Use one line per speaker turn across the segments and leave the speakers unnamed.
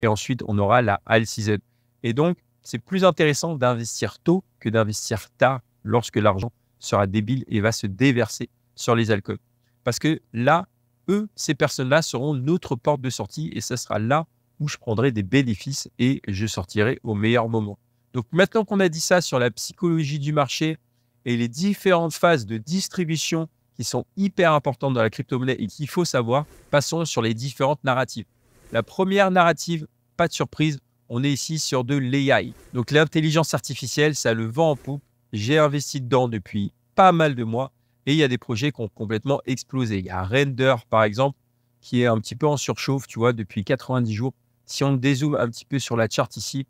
et ensuite on aura la high season. Et donc, c'est plus intéressant d'investir tôt que d'investir tard lorsque l'argent sera débile et va se déverser sur les alcools. Parce que là, ces personnes-là seront notre porte de sortie et ce sera là où je prendrai des bénéfices et je sortirai au meilleur moment. Donc maintenant qu'on a dit ça sur la psychologie du marché et les différentes phases de distribution qui sont hyper importantes dans la crypto-monnaie et qu'il faut savoir, passons sur les différentes narratives. La première narrative, pas de surprise, on est ici sur de l'AI. Donc l'intelligence artificielle, ça a le vent en poupe. J'ai investi dedans depuis pas mal de mois et il y a des projets qui ont complètement explosé. Il y a Render, par exemple, qui est un petit peu en surchauffe, tu vois, depuis 90 jours. Si on dézoome un petit peu sur la charte ici,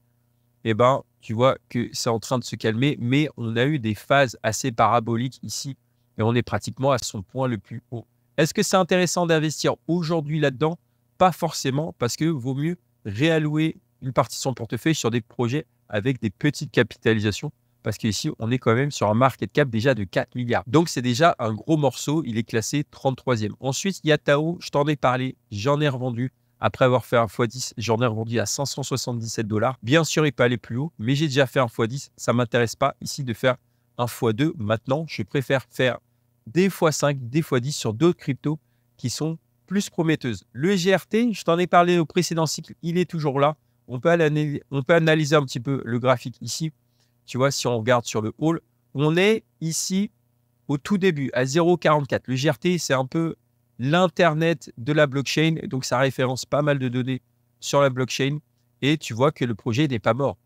eh ben, tu vois que c'est en train de se calmer, mais on a eu des phases assez paraboliques ici et on est pratiquement à son point le plus haut. Est-ce que c'est intéressant d'investir aujourd'hui là-dedans? Pas forcément, parce que vaut mieux réallouer une partie de son portefeuille sur des projets avec des petites capitalisations, parce qu'ici, on est quand même sur un market cap déjà de 4 milliards. Donc, c'est déjà un gros morceau. Il est classé 33e. Ensuite, il y a Tao. Je t'en ai parlé. J'en ai revendu. Après avoir fait un x10, j'en ai revendu à 577 $. Bien sûr, il peut aller plus haut, mais j'ai déjà fait un x10. Ça ne m'intéresse pas ici de faire un x2. Maintenant, je préfère faire des x5, des x10 sur d'autres cryptos qui sont plus prometteuses. Le GRT, je t'en ai parlé au précédent cycle, il est toujours là. On peut analyser un petit peu le graphique ici. Tu vois, si on regarde sur le haul, on est ici au tout début, à 0,44. Le GRT, c'est un peu l'Internet de la blockchain. Donc, ça référence pas mal de données sur la blockchain. Et tu vois que le projet n'est pas mort.